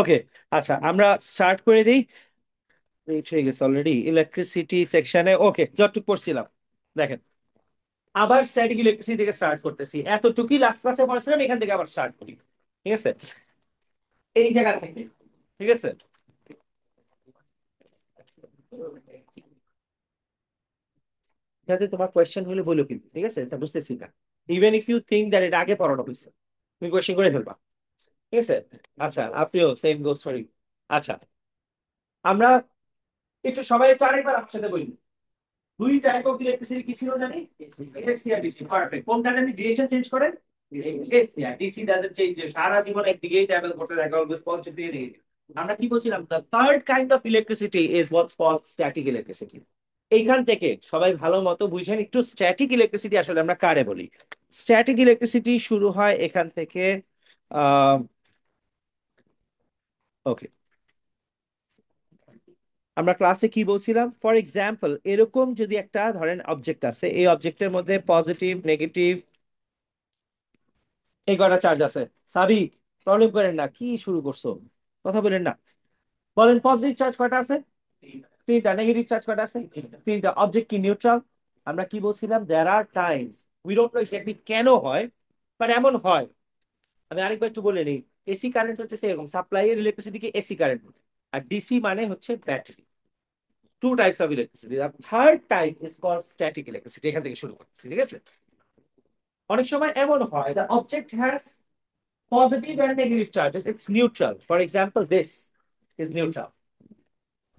ওকে, আচ্ছা আমরা স্টার্ট করে দিই। এই হয়ে গেছে অলরেডি ইলেকট্রিসিটি সেকশনে। ওকে, যতটুকু পড়ছিলাম দেখেন, আবার স্ট্যাটিক ইলেকট্রিসিটি থেকে স্টার্ট করতেছি। এতটুকুই লাস্ট ক্লাসে পড়ছিলাম, এখান থেকে আবার স্টার্ট করি। ঠিক আছে, এই জায়গা থেকে। ঠিক আছে, ঠিক আছে, তোমার কোয়েশ্চেন হলে বলো কিন্তু, ঠিক আছে, এটা বুঝতেছি না। Even if you think that এটা আগে পড়ানো হয়েছে, তুমি কোয়েশ্চেন করে ফেলবা। ঠিক আছে, আচ্ছা আপনিও সেম গোস ফর ইউ। আচ্ছা, আমরা একটু সবাই একটু আরেকবার আপনার সাথে বলি। দুই টাইপ অফ ইলেকট্রিসিটি কি ছিল জানি? এসি আর ডিসি। পারফেক্ট। কোনটা জানি ডিরেকশন চেঞ্জ করে? এসি। আর ডিসি ডাজন্ট চেঞ্জ, সারা জীবন একদিকেই ট্রাভেল করতে থাকে, অলওয়েজ পজিটিভ দিকে নেগেটিভ। আমরা কি বলছিলাম, the third kind of electricity is what's called static electricity. এইখান থেকে সবাই ভালো মতো বুঝেন একটু, স্ট্যাটিক ইলেকট্রিসিটি আসলে আমরা কারে বলি। স্ট্যাটিক ইলেকট্রিসিটি শুরু হয় এখান থেকে। আহ ওকে, আমরা ক্লাসে কি বলছিলাম, ফর এক্সাম্পল এরকম যদি একটা ধরেন অবজেক্ট আছে, এই অবজেক্টের মধ্যে পজিটিভ নেগেটিভ এই কয়টা চার্জ আছে। সাবিক, প্রবলেম করেন না, কি শুরু করছো, কথা বলেন না। বলেন পজিটিভ চার্জ কয়টা আছে? তিনটা। নেগেটিভ চার্জ কয়টা আছে? তিনটা। অবজেক্ট কি নিউট্রাল? আমরা কি বলছিলাম, there are times, we don't know exactly কেন হয়, বাট এমন হয়। আমি আরেকবার একটু বলে নিই। এসি কারেন্ট হচ্ছে এরকম, সাপ্লাই এর ইলেকট্রিসিটিকে এসি কারেন্ট, আর ডিসি মানে হচ্ছে battery. Two types of electricity, third type is called static electricity. এখান থেকে শুরু করছি, ঠিক আছে। অনেক সময় এমন হয়, the object has positive and negative charges, it's neutral. For example, this is neutral,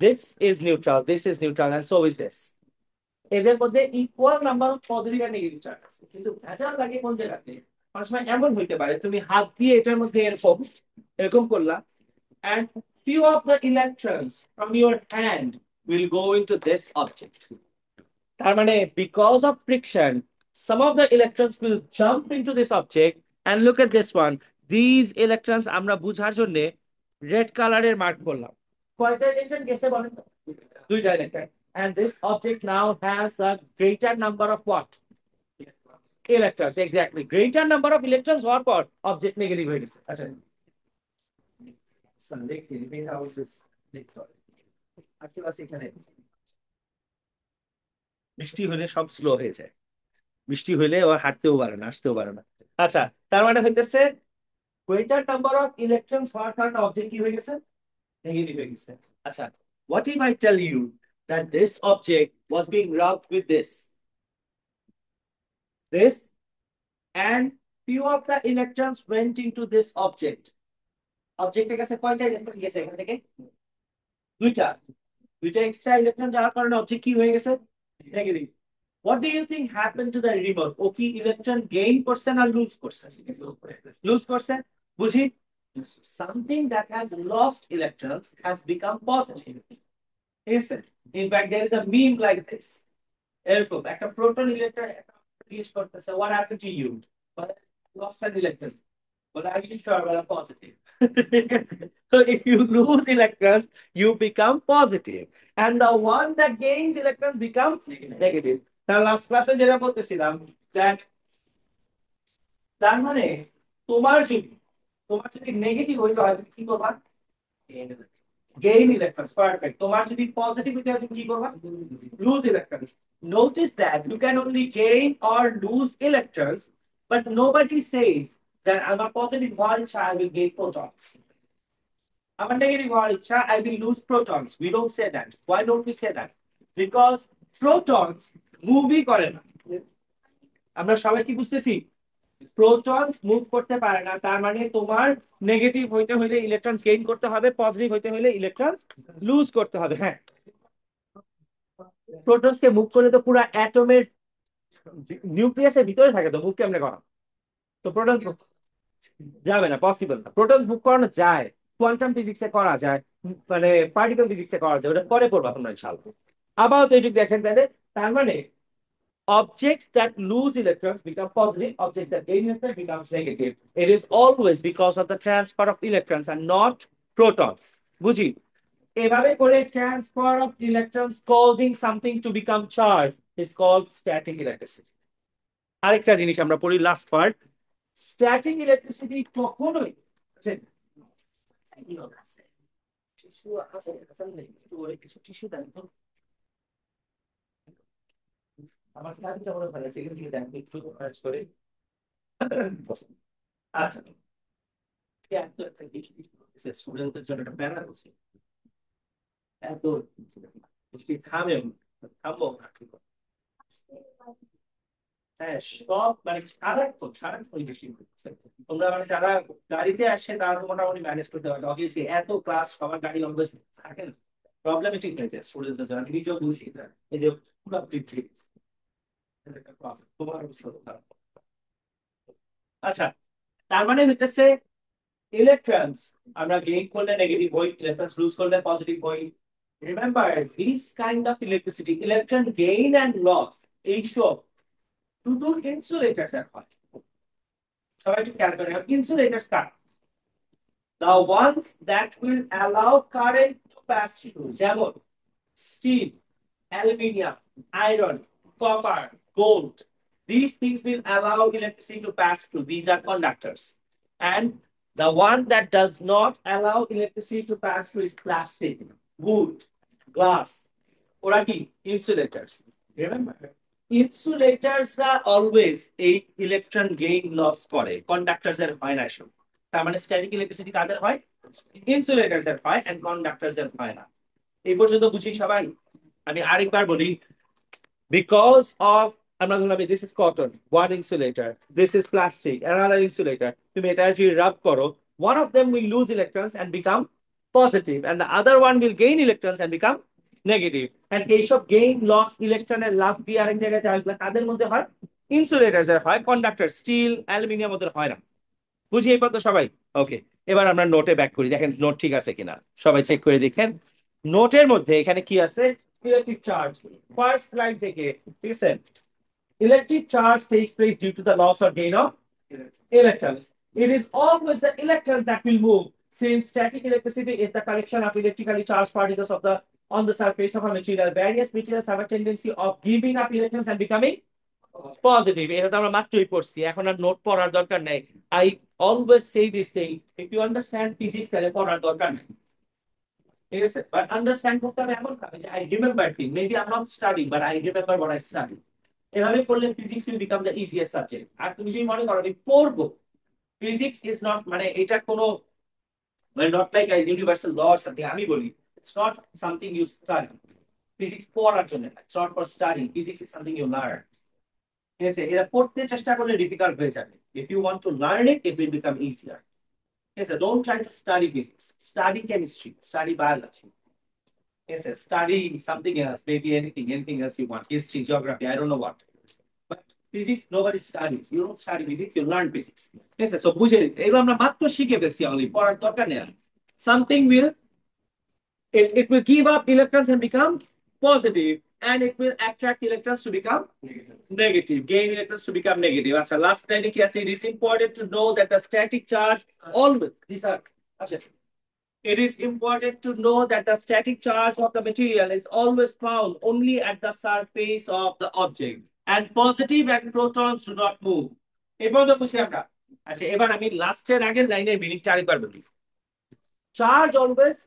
this is neutral, this is neutral, and so is this. এদের মধ্যে equal number of positive and negative charge আছে, কিন্তু ভেজাল লাগে কোন জায়গাতে? অনেক সময় এমন হইতে পারে, তুমি হাত দিয়ে এটার মধ্যে এরকম এরকম করলা, and few of the electrons from your hand will go into this object. তার মানে because of friction, some of the electrons will jump into this object, and look at this one. These electrons আমরা বুঝার জন্য red কালারের mark করলাম। কয়টা electron গেছে বলেন তো? দুইটা electron. And this object now has a greater number of what? Electrons, exactly. Greater number of electrons হওয়ার পর object নেগেটিভ হয়ে গেছে। আচ্ছা, এখানে বৃষ্টি হলে সব স্লো হয়ে যায়। বৃষ্টি হলে ও হাঁটতেও পারে না, আসতেও পারে না। আচ্ছা, তার মানে হইতেছে greater number of electrons হওয়ার কারণে অবজেক্ট কি হয়ে গেছে? নেগেটিভ হয়ে গেছে। আচ্ছা, what if I tell you that this object was being rubbed with this, and few of the electrons went into this object. অবজেক্টের কাছে কয়টা ইলেকট্রন গেছে এখান থেকে? দুইটা। দুইটা এক্সট্রা ইলেকট্রন যাওয়ার কারণে অবজেক্ট কি হয়ে গেছে? Negative. What do you think happened to the ribbon? ও কি ইলেকট্রন গেইন করছে না লুজ করছে? লুজ করছে। বুঝি, something that has lost electrons has become positive. ঠিক আছে, in fact there is a meme like this. এরকম একটা প্রোটন ইলেকট্রন জিজ্ঞেস করতেছে, what happened to you? But I lost an electron. But are you sure? Well, I'm positive. So if you lose electrons, you become positive, and the one that gains electrons becomes negative. তার last ক্লাসে যেটা বলতেছিলাম, that তার মানে তোমার যদি তোমার যদি নেগেটিভ হইতে হয় তুমি কি করবা? Gain electrons. পারফেক্ট। তোমার যদি পজিটিভ হইতে হয় তুমি কি করবা? Lose electrons. Notice that you can only gain or lose electrons, but nobody says that আমার পজিটিভ হওয়ার ইচ্ছা I will gain protons, আমার নেগেটিভ হওয়ার ইচ্ছা I will lose protons. We don't say that. Why don't we say that? Because protons মুভই করে না। আমরা সবাই কি বুঝতেছি? প্রোটনস মুভ করতে পারে না, তার মানে তোমার নেগেটিভ হইতে হইলে ইলেকট্রনস গেইন করতে হবে, পজিটিভ হইতে হইলে ইলেকট্রনস লুজ করতে হবে। হ্যাঁ, প্রোটনস কে মুভ করে তো পুরো অ্যাটমের নিউক্লিয়াসের ভিতরে থাকে, তো মুভ কেমনে করা? তো প্রোটন যাবে না, পসিবল না। প্রোটনস মুভ করানো যায়, কোয়ান্টাম ফিজিক্সে করা যায়, মানে পার্টিকেল ফিজিক্সে করা যায়, ওটা পরে পড়বা তোমরা ইনশাআল্লাহ। আপাতত এইটুকু দেখেন তাহলে। তার মানে objects that lose electrons become positive, objects that gain electrons becomes negative. It is always because of the transfer of electrons and not protons. বুঝি, এভাবে করে transfer of electrons causing something to become charged is called static electricity. আরেকটা জিনিস আমরা পড়ি, last part, static electricity কখনোই কিছু tissue দেন তো আমার চাবিটা মনে হয় সেখান থেকে দেন একটু কাজ করে। আচ্ছা এত একটা কিছু স্টুডেন্টদের জন্য একটা প্যারা আছে এত বৃষ্টি থামেও থামবো না। হ্যাঁ সব মানে সারাক্ষণ সারাক্ষণ বৃষ্টি হচ্ছে। তোমরা মানে যারা গাড়িতে আসে তারা তো মোটামুটি ম্যানেজ করতে পারবে অবভিয়াসলি এত ক্লাস সবার গাড়ি অলওয়েজ থাকে না প্রবলেমেটিক হয়েছে স্টুডেন্টদের জন্য আমি নিজেও বুঝি এটা। এই যে পুরো তোমার অবস্থা তো খারাপ। আচ্ছা তার মানে হইতেছে ইলেকট্রনস আমরা গেইন করলে নেগেটিভ হই ইলেকট্রনস লুজ করলে পজিটিভ হই। Remember this kind of electricity electron gain and loss এইসব শুধু ইনসুলেটরস এর হয়। সবাই একটু খেয়াল করে ইনসুলেটরস কার the ones that will allow current to pass through যেমন steel aluminium iron copper gold these things will allow electricity to pass through these are conductors and the one that does not allow electricity to pass through is plastic wood glass ওরা কি insulators remember ইনসুলেটরসরা always এই electron gain loss করে কন্ডাক্টরস এর হয় না এসব। তার মানে স্ট্যাটিক ইলেকট্রিসিটি কাদের হয় ইনসুলেটরস এর হয় এন্ড কন্ডাক্টরস এর হয় না। এই পর্যন্ত বুঝি সবাই। আমি আরেকবার বলি because of আমরা ধরলাম this is cotton one insulator this is plastic another insulator তুমি এটা যদি রাব করো one of them will lose electrons and become positive and the other one will gain electrons and become negative and এইসব gain loss ইলেকট্রনের লাভ দিয়ে আরেক জায়গায় যাবে তাদের মধ্যে হয় ইনসুলেটরস এর হয় কন্ডাক্টর স্টিল অ্যালুমিনিয়াম ওদের হয় না। বুঝি এই পর্যন্ত সবাই ওকে। এবার আমরা নোটে ব্যাক করি দেখেন নোট ঠিক আছে কিনা সবাই চেক করে দেখেন। নোটের মধ্যে এখানে কি আছে ইলেকট্রিক চার্জ ফার্স্ট লাইন থেকে ঠিক আছে electric charge takes place due to the loss or gain of electrons. It is always the electrons that will move since static electricity is the collection of electrically charged particles of the on the surface of a material. Various materials have a tendency of giving up electrons and becoming positive. এটা তো আমরা মাত্রই পড়ছি এখন আর note পড়ার দরকার নেই। I always say this thing if you understand physics তাহলে পড়ার দরকার নেই ঠিক আছে বাট আন্ডারস্ট্যান্ড করতে হবে এমন কাজ যে I remember things maybe I'm not studying but I remember what I studied এভাবে পড়লে physics will become the easiest subject. আর তুমি যদি মনে করো আমি পড়বো ফিজিক্স ইজ নট মানে এটা কোনো মানে not like universal law or something আমি বলি it's not something you study physics পড়ার জন্য it's not for study physics is something you learn ঠিক আছে এটা পড়তে চেষ্টা করলে ডিফিকাল্ট হয়ে যাবে if you want to learn it it will become easier ঠিক আছে don't try to study physics study chemistry study biology yes study something else maybe anything else you want history geography I don't know what but physics nobody studies you don't study physics you learn physics yes so বুঝে এগুলো আমরা মাত্র শিখে ফেলছি only পড়ার দরকার নেই something will it will give up electrons and become positive and it will attract electrons to become negative gain electrons to become negative acha last line কি আছে it is important to know that the static charge always these are acha it is important to know that the static charge of the material is always found only at the surface of the object and positive and protons do not move এবার তো বুঝি আমরা আচ্ছা এবার আমি লাস্টের আগের লাইনের মিনিংটা আরেকবার বলি charge always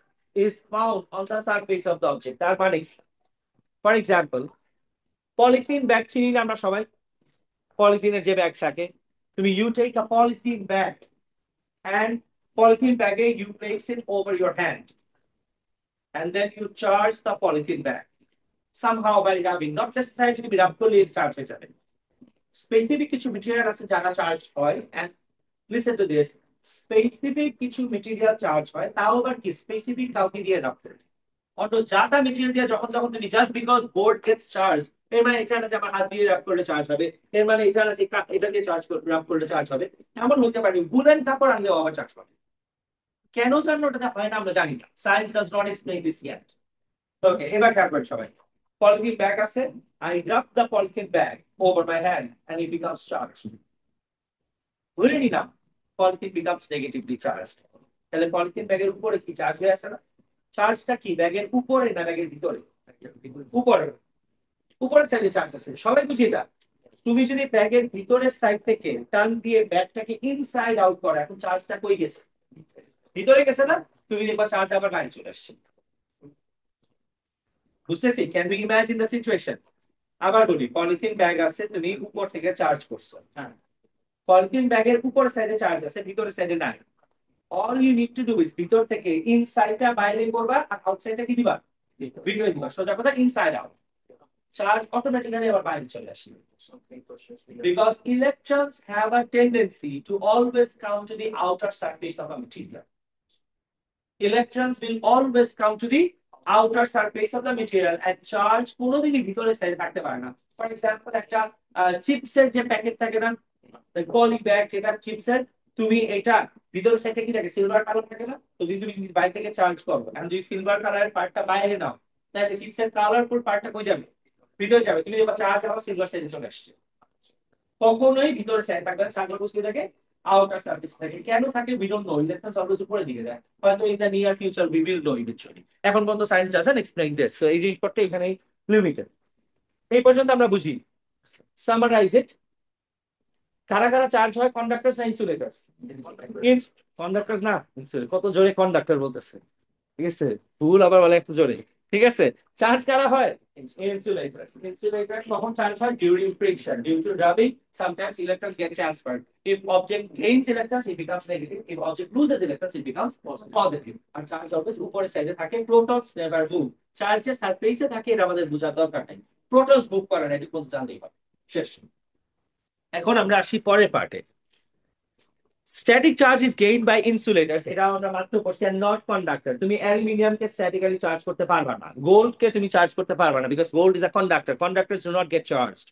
is found on the surface of the object তার মানে ফর এক্সাম্পল পলিথিন ব্যাগ চিনি না আমরা সবাই পলিথিনের যে ব্যাগ থাকে তুমি you take a polythene bag and polythene bag you place it over your hand and then you charge the polythene bag somehow by rubbing not necessarily to be rubbed করলে charge হয়ে যাবে specific কিছু material আছে যারা charge হয় and listen to this specific কিছু material charge হয় তাও আবার কি স্পেসিফিক কাউকে দিয়ে রাব করে অন্য যাতা ম্যাটেরিয়াল দিয়ে যখন যখন তুমি just because board gets charge এর মানে এটা না যে আমার হাত দিয়ে রাব করলে চার্জ হবে এর মানে এটা না যে এটাকে চার্জ করে রাব করলে চার্জ হবে এমন হতে পারে উলেন কাপড় আনলেও আবার চার্জ হবে কেন জানো ওটাতে হয় না আমরা জানি না science does not explain this yet okay এবার খেয়াল করেন সবাই পলিথিন ব্যাগ আছে I rub the polythene bag over my hand and it becomes charged ধরে নিলাম পলিথিন becomes negatively charged তাহলে পলিথিন ব্যাগের উপরে কি চার্জ হয়ে আছে না চার্জটা কি ব্যাগের উপরে না ব্যাগের ভিতরে উপরে উপরের সাইডে চার্জ আছে সবাই বুঝি এটা তুমি যদি ব্যাগের ভিতরের সাইড থেকে টান দিয়ে ব্যাগটাকে ইনসাইড আউট করো, এখন চার্জটা কই গেছে? ভিতরে গেছে না? তুমি দেখবা চার্জ আবার বাইরে চলে আসছে। বুঝতেছি? Can be imagine the situation? আবার বলি, পলিথিন ব্যাগ আছে, তুমি উপর থেকে চার্জ করছো, হ্যাঁ, পলিথিন ব্যাগের উপর সাইডে চার্জ আছে, ভিতরের সাইডে নাই। All you need to do is ভিতর থেকে ইনসাইডটা বাইরে করবা, আর আউটসাইডটা কি দিবা? ভিতরে দিবা। সোজা কথা, ইনসাইড আউট। চার্জ অটোমেটিক্যালি আবার বাইরে চলে আসবে। Because electrons have a tendency to always come to the outer surface of a material. Electrons will always come to the outer surface of the material, and charge কোনোদিনই ভিতরে সাইডে থাকতে পারে না। ফর এক্সাম্পল, একটা চিপসের যে প্যাকেট থাকে না, পলি ব্যাগ, যেটা চিপসের, তুমি এটা ভিতরের সাইডে কি থাকে? সিলভার কালার থাকে না? তো যদি তুমি বাইরে থেকে চার্জ করো, এখন যদি সিলভার কালারের পার্টটা বাইরে নাও, তাহলে চিপসের কালারফুল পার্টটা কই যাবে? ভিতরে যাবে। তুমি এবার চার্জ আবার সিলভার সাইডে চলে আসছে। কখনোই ভিতরে সাইড থাকবে না, চার্জার বস্তু থাকে আউটার সার্ফেস থাকে। কেন থাকে? We don't know. Electrons always উপরের দিকে যায়, হয়তো in the near future we will know eventually. এখন পর্যন্ত science doesn't explain this, so এই জিনিসপত্র এখানেই লিমিটেড। এই পর্যন্ত আমরা বুঝি। Summarize it. কারা কারা চার্জ হয়? কন্ডাক্টরস না ইনসুলেটরস? কন্ডাক্টরস না ইনসুলেটর। কত জোরে কন্ডাক্টর বলতেছে, ঠিক আছে? ভুল আবার বলে একটু জোরে, ঠিক আছে? চার্জ কারা হয়? Insulators. Insulators কখন চার্জ হয়? During friction. Due to rubbing, sometimes electrons get transferred. If object gains electrons, it becomes negative. If object loses electrons, it becomes positive. আর চার্জ always উপরের সাইডে থাকে। Protons never move. চার্জের সারফেসে থাকে, এটা আমাদের বোঝার দরকার নেই। প্রোটনস মুভ করে না, এটুকু জানলেই হবে। শেষ। এখন আমরা আসি পরের পার্টে। Static charge is gained by insulators, এটা আমরা মাত্র করছি, আর নট কন্ডাক্টর। তুমি অ্যালুমিনিয়ামকে স্ট্যাটিক্যালি চার্জ করতে পারবা না, গোল্ডকে তুমি চার্জ করতে পারবা না, because gold is a conductor. Conductors do not get charged.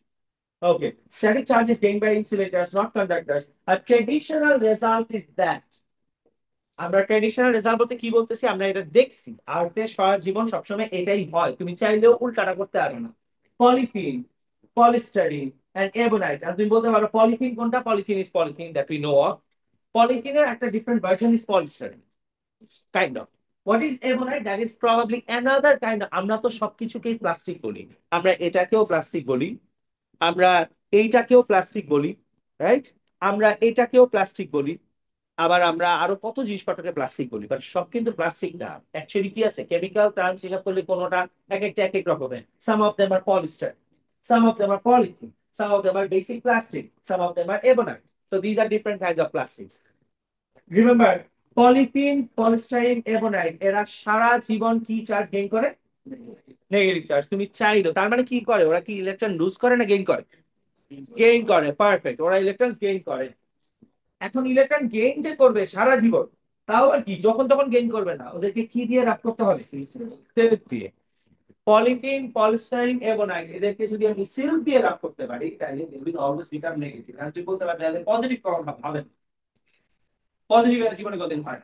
Okay, static charge is gained by insulators, not conductors. আর ট্রেডিশনাল রেজাল্ট ইজ দ্যাট, আমরা ট্রেডিশনাল রেজাল্ট বলতে কি বলতেছি? আমরা এটা দেখছি, আর্থের সারা জীবন সবসময় এটাই হয়, তুমি চাইলেও উল্টাটা করতে পারবে না। Polythene, পলিস্টারিন and এবোনাইট। আর তুমি বলতে পারো পলিথিন কোনটা? Polythene is polythene that we know of. পলিথিনের একটা different version is polystyrene, kind of. What is ebonite? That is probably another kind of. আমরা তো সবকিছুকেই প্লাস্টিক বলি, আমরা এটাকেও প্লাস্টিক বলি, আমরা এইটাকেও প্লাস্টিক বলি, রাইট? আমরা এটাকেও প্লাস্টিক বলি, আবার আমরা আরো কত জিনিসপত্রকে প্লাস্টিক বলি, বাট সব কিন্তু প্লাস্টিক না। অ্যাকচুয়ালি কি আছে? কেমিক্যাল টার্মস হিসাব করলে কোনোটা এক একটা এক এক রকমের। Some of them are polyester, some of them are polythene, some of them are basic plastic, some of them are ebonite. So these are different kinds of plastics. Remember, polythene, polystyrene, ebonite, এরা সারা জীবন কি charge gain করে? Negative charge. তুমি চাইলো, তার মানে কি করে? ওরা কি ইলেকট্রন লুজ করে না গেইন করে? গেইন করে। পারফেক্ট, ওরা ইলেকট্রন গেইন করে। এখন ইলেকট্রন গেইন যে করবে সারা জীবন, তাও আর কি যখন তখন গেইন করবে না, ওদেরকে কি দিয়ে রাখ করতে হবে? সিল্ক দিয়ে। পলিথিন, পলিস্টাইরিন, এবোনাইট, এদেরকে যদি আমি সিল্ক দিয়ে রাখ করতে পারি, তাহলে they will always become negative. আর তুই বলতে পারবি তাহলে পজিটিভ কখন হবে? পজিটিভ এর জীবনে কতদিন হয়?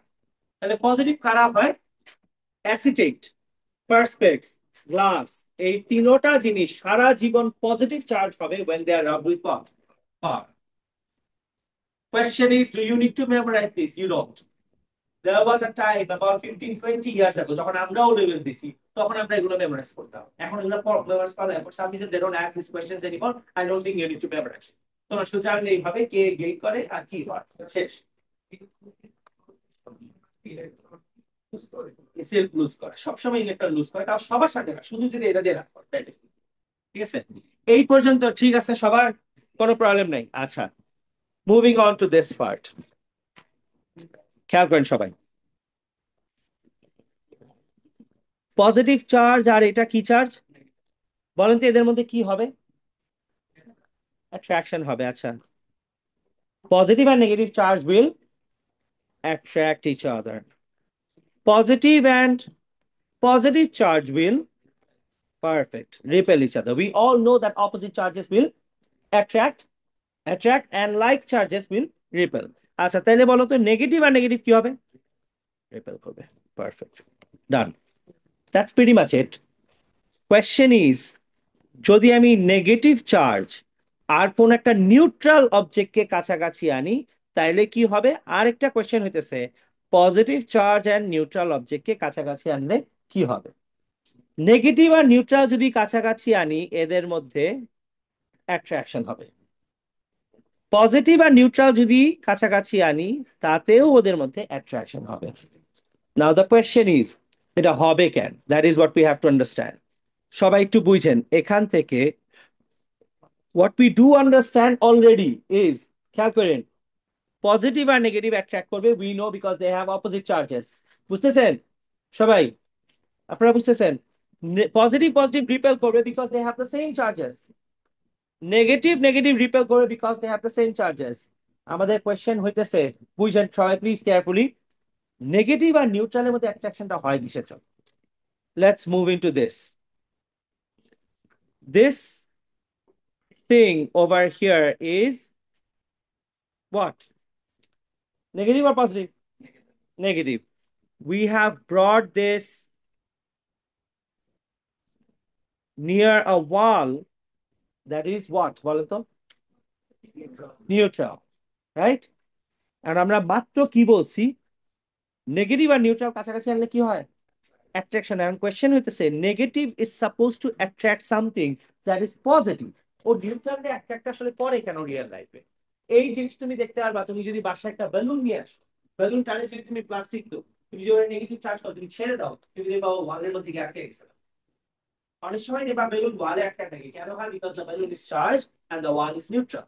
তাহলে পজিটিভ কারা হয়? অ্যাসিটেট, পার্সপেক্স, গ্লাস, এই তিনটা জিনিস সারা জীবন পজিটিভ চার্জ হবে when they are rubbed with what? Question is, do you need to memorize this? You don't. There was a time about 15-20 years ago, যখন আমরাও লেভেল দিছি, তখন আমরা এগুলো মেমোরাইজ করতাম। এখন এগুলো মেমোরাইজ করা হয়। For some reason they don't ask these questions anymore. I don't think you need to memorize. তোমরা শুধু জানলে এইভাবে কে গেইন করে আর কি হয়, শেষ। সেলফ লুজ করে, সবসময় ইলেকট্রন লুজ করে, তাও সবার সাথে না, শুধু যদি এটা দিয়ে রাখো, ঠিক আছে? এই পর্যন্ত ঠিক আছে সবার? কোনো প্রবলেম নাই? আচ্ছা, moving on to this part. খেয়াল করেন সবাই, পজিটিভ চার্জ আর এটা কি চার্জ বলেন তো? এদের মধ্যে কি হবে? অ্যাট্রাকশন হবে। আচ্ছা, পজিটিভ আর negative charge will attract each other. Positive and positive charge will, perfect, repel each other. We all know that opposite charges will attract and like charges will repel. আচ্ছা, তাহলে বলো তো নেগেটিভ আর negative কি হবে? Repel করবে। Perfect, done. That's pretty much it. Question is, যদি আমি negative charge আর কোন একটা নিউট্রাল অবজেক্টকে কাছাকাছি আনি, তাইলে কি হবে? আরেকটা কোয়েশ্চেন হইতেছে, পজিটিভ চার্জ এন্ড নিউট্রাল অবজেক্টকে কাছাকাছি আনলে কি হবে? নেগেটিভ আর নিউট্রাল যদি কাছাকাছি আনি, এদের মধ্যে অ্যাট্রাকশন হবে। পজিটিভ আর নিউট্রাল যদি কাছাকাছি আনি, তাতেও ওদের মধ্যে অ্যাট্রাকশন হবে। নাও দ্য কোয়েশ্চেন ইজ, এটা হবে কেন? That is what we have to understand. সবাই একটু বুঝেন এখান থেকে। What we do understand already is, খেয়াল করেন, পজিটিভ আর নেগেটিভ অ্যাট্রাক্ট করবে, we know, because they have opposite charges. বুঝতেছেন সবাই? আপনারা বুঝতেছেন? পজিটিভ পজিটিভ রিপেল করবে because they have the same charges. Negative negative repel করবে because they have the same charges. আমাদের কোয়েশ্চেন হইতেছে, বুঝেন সবাই প্লিজ কেয়ারফুলি, নেগেটিভ আর নিউট্রালের মধ্যে অ্যাট্রাকশনটা হয় কিসের জন্য? Let's move into this thing over here is what? Negative or positive? Negative. We have brought this near a wall that is what? বলো তো? Neutral. Right? আর আমরা মাত্র কি বলছি? নেগেটিভ আর নিউট্রাল কাছাকাছি আনলে কি হয়? অ্যাট্রাকশন। এন্ড কোয়েশ্চেন হইতেছে, negative is suppose to attract something that is positive. ও নিউট্রাল অ্যাট্রাক্ট আসলে করে কেন রিয়েল লাইফে? এই জিনিস তুমি দেখতে পারবা, তুমি যদি বাসায় একটা বেলুন নিয়ে আসো, বেলুন টানে যদি তুমি প্লাস্টিক দাও, তুমি যদি নেগেটিভ চার্জ করো, তুমি ছেড়ে দাও, তুমি দেখবা ও ওয়ালের মধ্যে গিয়ে আটকে গেছে। অনেক সময় দেখবা বেলুন ওয়ালে আটকে থাকে, কেন হয়? Because the balloon is charge and the wall is neutral.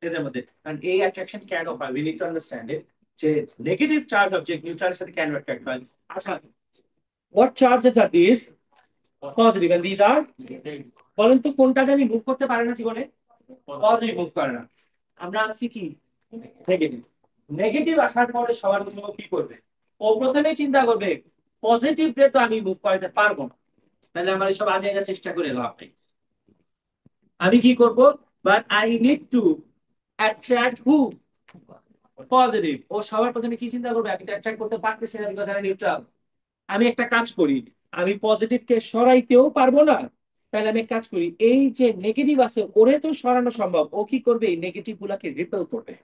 এদের মধ্যে কারণ এই অ্যাট্রাকশন কেন হয়, we need to understand it, যে নেগেটিভ চার্জ অবজেক্ট নিউট্রালের সাথে কেন অ্যাট্রাক্ট হয়। আচ্ছা, what charges are these? Positive, and these are? বলেন তো কোনটা জানি মুভ করতে পারে না জীবনে? পজিটিভ মুভ করে না। আমরা আনছি কি? নেগেটিভ। নেগেটিভ আসার পরে সবার প্রথমে ও কি করবে? ও প্রথমেই চিন্তা করবে, পজিটিভ রে তো আমি মুভ করাতে পারবো না, তাহলে আমার এসব আজে আজে চেষ্টা করে লাভ নেই। আমি কি করব? But I need to attract who? Positive. ও সবার প্রথমে কি চিন্তা করবে? আমি তো অ্যাট্রাক্ট করতে পারতেছি না বিকজ আমি নিউট্রাল। আমি একটা কাজ করি, আমি পজিটিভকে সরাইতেও পারবো না, তাহলে আমি এক কাজ করি, এই যে নেগেটিভ আছে ওরে তো সরানো সম্ভব, ও কি করবে? এই নেগেটিভ গুলাকে রিপেল করবে,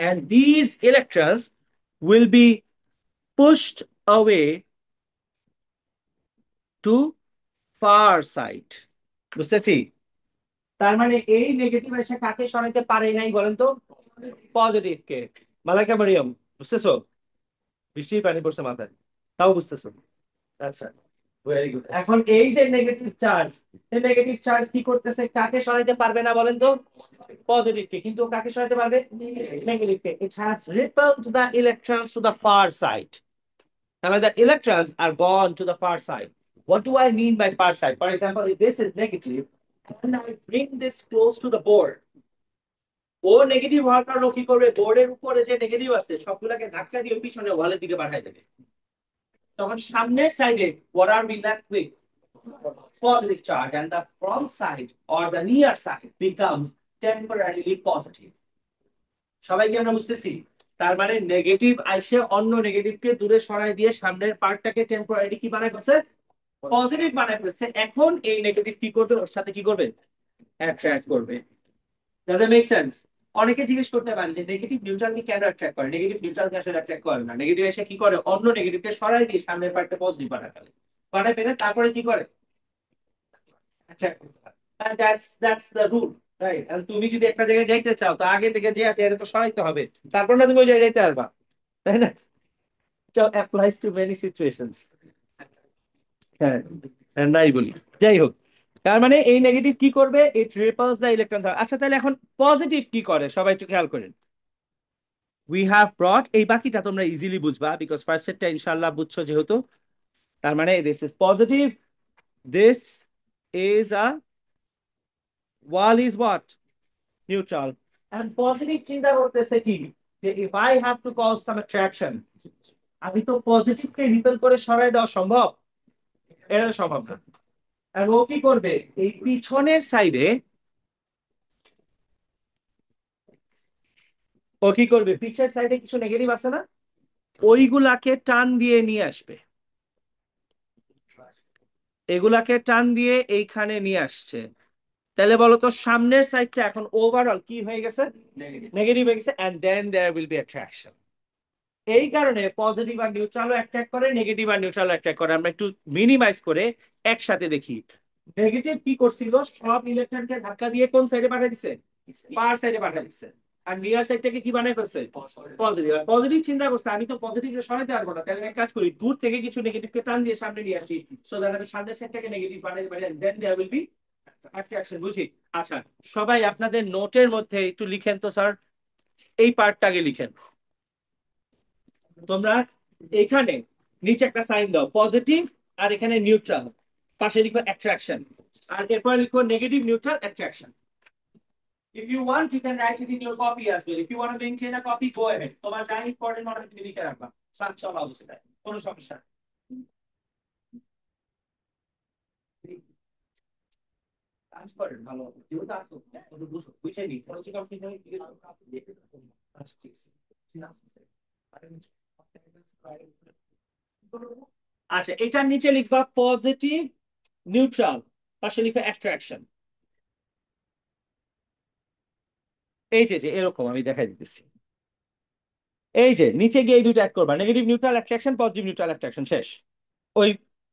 and these electrons will be pushed away to far side। বুঝতেছি? তার মানে এই নেগেটিভ এসে কাকে সরাইতে পারে নাই বলেন তো? পজিটিভ কে। মালাইকা মারিয়াম, বুঝতেছো? বৃষ্টির পানি পড়ছে মাথায়, তাও বুঝতেছো? আচ্ছা, ভেরি গুড। এখন এই যে নেগেটিভ চার্জ, এই নেগেটিভ চার্জ কি করতেছে? কাকে সরাইতে পারবে না বলেন তো? পজিটিভ কে। কিন্তু কাকে সরাইতে পারবে? নেগেটিভ কে। It has repelled the electrons to the far side. তাহলে the electrons are gone to the far side. What do I mean by far side? For example, if this is negative and I bring this close to the board, ও negative হওয়ার কারণে কি করবে? বোর্ডের উপরে যে negative আছে সবগুলোকে ধাক্কা দিয়ে পিছনে ওয়ালের দিকে পাঠায় দেবে। তখন সামনের সাইডে what are we left with? Positive charge, and the front side or the near side becomes temporarily positive. সবাই কি আমরা বুঝতেছি? তার মানে নেগেটিভ আইসে অন্য নেগেটিভকে দূরে সরাই দিয়ে সামনের পার্টটাকে টেম্পোরারি কি বানায় ফেলছে? পজিটিভ বানায় ফেলছে। এখন এই নেগেটিভ কি করবে? ওর সাথে কি করবে? অ্যাট্রাক্ট করবে। Does it make sense? অনেকে জিজ্ঞেস করতে পারে যে নেগেটিভ নিউট্রালকে কেন অ্যাট্রাক্ট করে? নেগেটিভ নিউট্রালকে আসলে অ্যাট্রাক্ট করে না। নেগেটিভ এসে কি করে? অন্য নেগেটিভকে সরাই দিয়ে সামনের পার্টটা পজিটিভ বানায় ফেলে। বানায় ফেলে তারপরে কি করে? অ্যাট্রাক্ট করতে পারে। And that's the rule, right? And তুমি যদি একটা জায়গায় যাইতে চাও, তো আগে থেকে যে আছে এটা তো সরাইতে হবে, তারপর না তুমি ওই জায়গায় যাইতে পারবা, তাই না? So applies to many situations. হ্যাঁ, আর নাই বলি। যাই হোক, তার মানে এই নেগেটিভ কি করবে? ইট রিপালস দ্য ইলেকট্রনস। আচ্ছা, তাহলে এখন পজিটিভ কি করে সবাই একটু খেয়াল করেন। উই হ্যাভ ব্রট, এই বাকিটা তোমরা ইজিলি বুঝবা বিকজ ফার্স্ট সেটটা ইনশাআল্লাহ বুঝছো যেহেতু। তার মানে this is positive, this is a wall is what? Neutral. And positive চিন্তা করতেছে কি, যে if I have to cause some attraction, আমি তো পজিটিভকে রিপেল করে সরাই দেওয়া সম্ভব? এটা তো সম্ভব না। আর ও কি করবে? এই পিছনের সাইডে ও কি করবে? পিছের সাইডে কিছু নেগেটিভ আছে না, ওইগুলাকে টান দিয়ে নিয়ে আসবে, এগুলাকে টান দিয়ে এইখানে নিয়ে আসছে। তাহলে বলো তো সামনের সাইডটা এখন ওভারঅল কি হয়ে গেছে? নেগেটিভ হয়ে গেছে। And then there will be attraction. এই কারণে পজিটিভ আর নিউট্রালও অ্যাট্রাক্ট করে, নেগেটিভ আর নিউট্রালও অ্যাট্রাক্ট করে। আমরা একটু মিনিমাইজ করে একসাথে দেখি। নেগেটিভ কি করছিল, সব ইলেকট্রনকে ধাক্কা দিয়ে কোন সাইডে পাঠিয়ে দিছে, পার সাইডে পাঠিয়ে দিছে। আর নিয়ার সাইডটাকে কি বানাই ফেলছে, পজিটিভ। আর পজিটিভ চিন্তা করছে আমি তো পজিটিভে সরাইতে পারবো না, তাহলে এক কাজ করি দূর থেকে কিছু নেগেটিভকে টান দিয়ে সামনে নিয়ে আসি, সো দ্যাট আমি সামনের সাইডটাকে নেগেটিভ বানাইতে পারি, দেন দেয়ার উইল বি অ্যাট্রাকশন। বুঝি? আচ্ছা, সবাই আপনাদের নোটের মধ্যে একটু লিখেন তো স্যার, এই পার্টটাকে লিখেন তোমরা। এখানে নিচে একটা সাইন দাও পজিটিভ, আর এখানে নিউট্রাল, পাশে লিখো অ্যাট্রাকশন, আর এরপর লিখো negative neutral attraction. If you want, you can write it in your copy as well. If you want to maintain a copy, go ahead. তোমার যা ইম্পর্টেন্ট মনে হয় তুমি লিখে রাখবা সার্চ চলা অবস্থায়, কোনো সমস্যা নেই। কাজ করেন ভালো হবে, যেহেতু আসো একটু বুঝো, বুঝে নি পড়াশোনা কমপ্লিট হয়ে গেলে আচ্ছা ঠিক আছে। আচ্ছা, এটার নিচে লিখবা পজিটিভ নিউট্রাল, পাশে লিখবা অ্যাট্রাকশন। এই যে যে এরকম আমি দেখাই দিতেছি, এই যে নিচে গিয়ে এই দুটো অ্যাড করবা, negative neutral attraction, positive neutral attraction, শেষ। ওই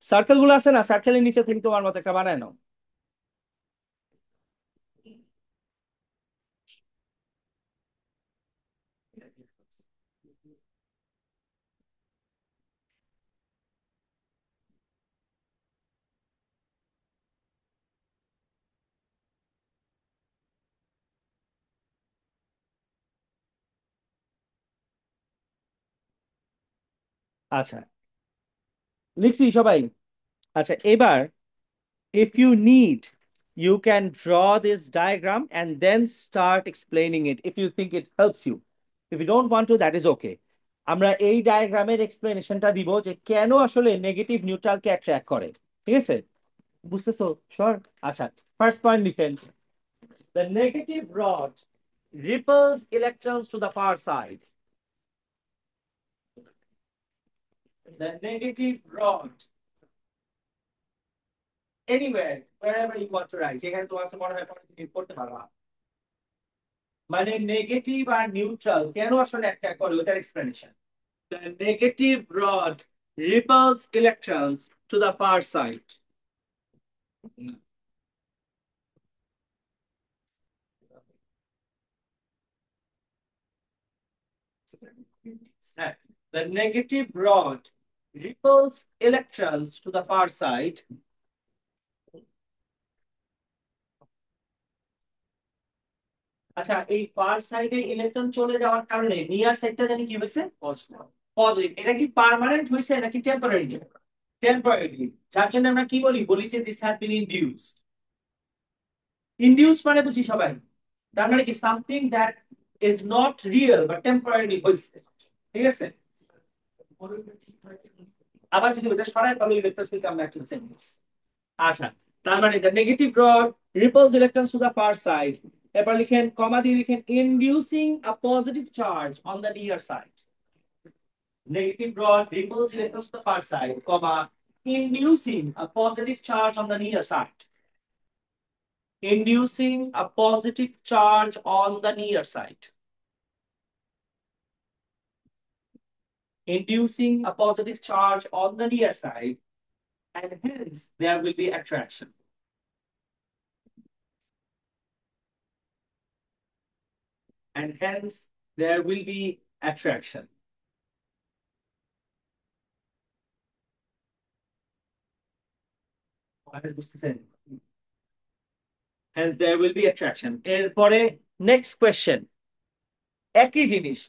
সার্কেল গুলো আছে না, সার্কেলের নিচে তুমি তোমার মতো একটা বানায় নাও। আচ্ছা, লিখছি সবাই? আচ্ছা, এবার if you need, you can draw this diagram and then start explaining it if you think it helps you. If you don't want to, that is okay. আমরা এই ডায়াগ্রামের এক্সপ্লেনেশনটা দিব যে কেন আসলে নেগেটিভ নিউট্রালকে অ্যাট্রাক্ট করে। ঠিক আছে? বুঝতেছো সর? আচ্ছা, ফার্স্ট পয়েন্ট লিখেন, the negative rod repels electrons to the far side. The negative rod, anywhere, wherever you want to write, যেখানে তোমার কাছে মনে হয় পরে তুমি পড়তে পারবা, মানে নেগেটিভ আর নিউট্রাল কেন আসলে অ্যাট্রাক্ট করে ওটার explanation. The negative rod repels electrons to the far side. The negative rod repels electrons to the far side. আচ্ছা, এই ফার সাইডে ইলেকট্রন চলে যাওয়ার কারণে নিয়ার সাইডটা জানি কি হয়েছে, পজিটিভ। এটা কি পার্মানেন্ট হয়েছে নাকি টেম্পোরারি? টেম্পোরারি। যার জন্য আমরা কি বলি, বলি যে this has been induced. Induce মানে বুঝি সবাই, তার মানে কি something that is not real but temporary হয়েছে। ঠিক আছে? আবার যদি ওটা সরাই তাহলে ইলেকট্রন আমরা একটা সেন্টেন্স। আচ্ছা, তার মানে the negative rod repels electrons to the far side. এরপর লিখেন কমা দিয়ে লিখেন inducing a positive charge on the near side. Negative rod repels electrons to the far side, comma, inducing a positive charge on the near side. Inducing a positive charge on the near side. Inducing a positive charge on the near side, and hence there will be attraction. And hence there will be attraction. Hence there will be attraction. এরপরে next question, একই জিনিস,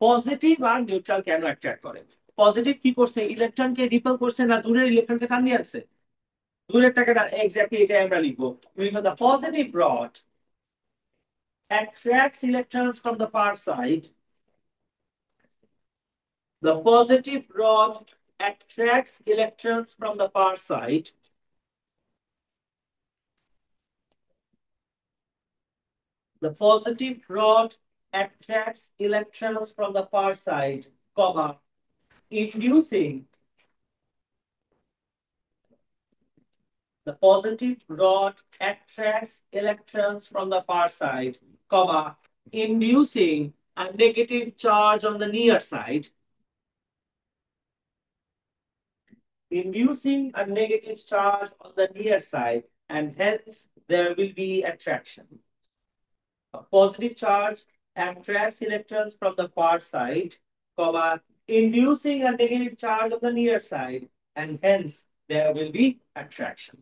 positive আর neutral কেন attract করে? Positive কি করছে, ইলেকট্রনকে repel করছে না দূরের ইলেকট্রনকে টান দিয়ে আনছে? দূরের টাকে এক্স্যাক্টলি এটা আমরা লিখবো, the positive rod attracts electrons from the far side. The positive rod attracts electrons from the far side. The positive rod attracts electrons from the far side, comma, inducing the positive rod attracts electrons from the far side, comma, inducing a negative charge on the near side. Inducing a negative charge on the near side, and hence there will be attraction. A positive charge attracts electrons from the far side, comma, inducing a negative charge on the near side, and hence there will be attraction.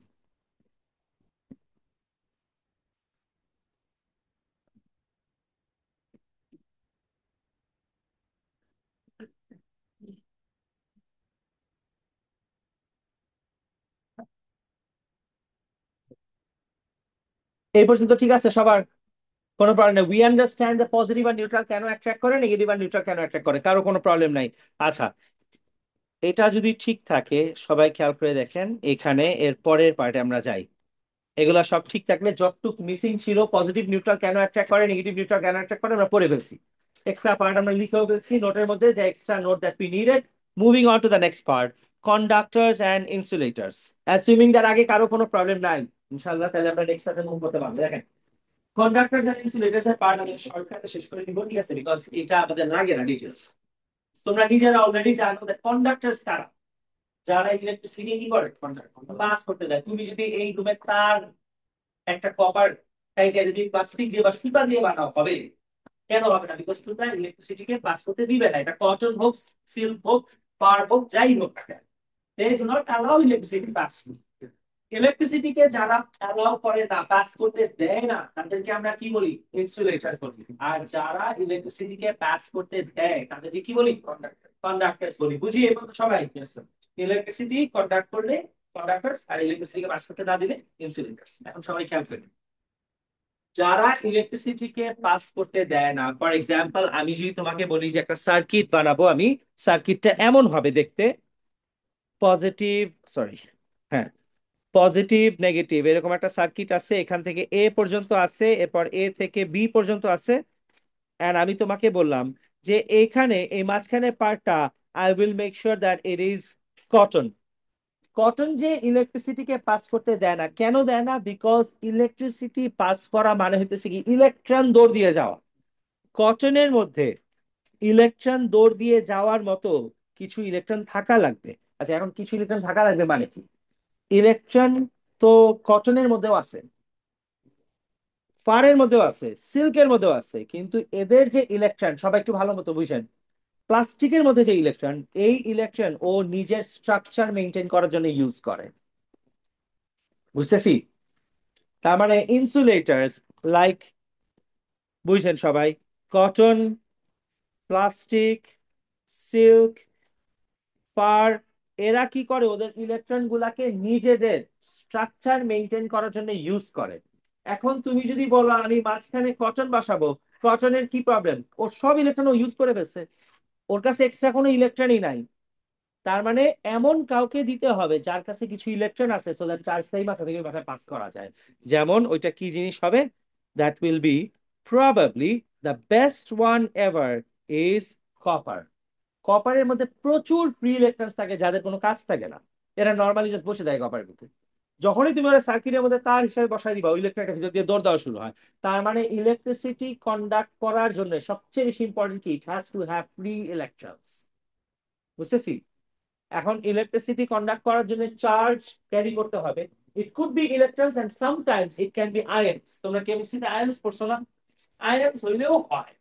এই পর্যন্ত ঠিক আছে সবার? কোনো problem নেই। We understand the positive আর neutral কেন attract করে, নেগেটিভ আর নিউট্রাল কেন অ্যাট্রাক্ট করে, কারো কোনো প্রবলেম নাই। আচ্ছা, এটা যদি ঠিক থাকে সবাই খেয়াল করে দেখেন, এখানে এর পরের পার্টে আমরা যাই। এগুলা সব ঠিক থাকলে যতটুক মিসিং ছিল, পজিটিভ নিউট্রাল কেন অ্যাট্রাক্ট করে, নেগেটিভ নিউট্রাল কেন অ্যাট্রাক্ট করে, আমরা পড়ে ফেলছি। এক্সট্রা পার্ট আমরা লিখেও ফেলছি নোটের মধ্যে, যে extra note that we needed. Moving on to the next part, conductors and insulators. Assuming তার আগে কারো কোনো প্রবলেম নাই, ইনশাআল্লাহ তাহলে আমরা নেক্সট পার্টে মুভ করতে পারবো। দেখেন, কন্ডাক্টরস এন্ড ইনসুলেটরস এর পার্ট আমি শর্টকাটে শেষ করে দিব, ঠিক আছে? বিকজ এটা আমাদের লাগে না ডিটেইলস। তোমরা নিজেরা অলরেডি জানো যে কন্ডাক্টরস কারা, যারা ইলেকট্রিসিটি কি করে, পাস করতে দেয়। তুমি যদি এই রুমে তার একটা কপার টাইপের যদি প্লাস্টিক দিয়ে বা সুতা দিয়ে বানাও, হবে? কেন হবে না? বিকজ সুতা ইলেকট্রিসিটিকে পাস করতে দিবে না, এটা কটন হোক, সিল্ক হোক, পার হোক, যাই হোক না কেন, they do not allow electricity pass through. ইলেকট্রিসিটিকে যারা অ্যালাউ করে না, পাস করতে দেয় না, তাদেরকে আমরা কি বলি? ইনসুলেটরস বলি। আর যারা ইলেকট্রিসিটিকে পাস করতে দেয় তাদেরকে কি বলি? কন্ডাক্টরস বলি। বুঝি এবং সবাই? ইলেকট্রিসিটি কন্ডাক্ট করলে কন্ডাক্টরস, আর ইলেকট্রিসিটিকে পাস করতে না দিলে ইনসুলেটরস। এখন সবাই খেয়াল করুন, যারা ইলেকট্রিসিটিকে পাস করতে দেয় না, ফর এক্সাম্পল আমি যদি তোমাকে বলি যে একটা সার্কিট বানাবো, আমি সার্কিটটা এমন হবে দেখতে, পজিটিভ, সরি, হ্যাঁ, পজিটিভ নেগেটিভ এরকম একটা সার্কিট আছে, এখান থেকে এ পর্যন্ত আছে, এরপর এ থেকে বি পর্যন্ত আছে। এন্ড আমি তোমাকে বললাম যে এখানে এই মাঝখানে পার্টটা, I will make sure that it is cotton. Cotton যে ইলেকট্রিসিটিকে পাস করতে দেয় না, কেন দেয় না? বিকজ ইলেকট্রিসিটি পাস করা মানে হইতেছে কি, ইলেকট্রন দৌড় দিয়ে যাওয়া। কটনের মধ্যে ইলেকট্রন দৌড় দিয়ে যাওয়ার মতো কিছু ইলেকট্রন থাকা লাগবে। আচ্ছা, এখন কিছু ইলেকট্রন থাকা লাগবে মানে কি? ইলেকট্রন তো কটনের মধ্যেও আছে, ফারের মধ্যেও আছে, সিল্কের মধ্যেও আছে, কিন্তু এদের যে ইলেকট্রন, সবাই একটু ভালো মতো বুঝেন, প্লাস্টিকের মধ্যে যে ইলেকট্রন, এই ইলেকট্রন ও নিজের স্ট্রাকচার মেনটেন করার জন্য ইউজ করে। বুঝতেছি? তার মানে ইনসুলেটার্স লাইক, বুঝছেন সবাই, কটন, প্লাস্টিক, সিল্ক, ফার, এরা কি করে? ওদের ইলেকট্রন গুলাকে নিজেদের স্ট্রাকচার মেনটেন করার জন্য ইউজ করে। এখন তুমি যদি বলো আমি মাঝখানে কটন বসাবো, কটনের কি প্রবলেম? ওর সব ইলেকট্রন ও ইউজ করে ফেলছে, ওর কাছে এক্সট্রা কোনো ইলেকট্রনই নাই। তার মানে এমন কাউকে দিতে হবে যার কাছে কিছু ইলেকট্রন আছে, সো দ্যাট চার্জটাই মাথা থেকে মাথায় পাস করা যায়। যেমন ওইটা কি জিনিস হবে? That will be probably the best one ever is copper. কপারের মধ্যে প্রচুর ফ্রি ইলেকট্রন থাকে যাদের কোনো কাজ থাকে না, এরা নর্মালি জাস্ট বসে দেয় কপারের ভিতরে। যখনই তুমি ওরা সার্কিটের মধ্যে তার হিসেবে বসাই দিবা, ওই ইলেকট্রনটা ভিতর দিয়ে দৌড় দেওয়া শুরু হয়। তার মানে ইলেকট্রিসিটি কন্ডাক্ট করার জন্য সবচেয়ে বেশি ইম্পর্টেন্ট কি? It has to have free electrons. বুঝতেছি? এখন ইলেকট্রিসিটি কন্ডাক্ট করার জন্য চার্জ ক্যারি করতে হবে। It could be electrons and sometimes it can be ions. তোমরা কেমিস্ট্রিতে আয়ন্স পড়ছো না? আয়ন্স হইলেও হয়।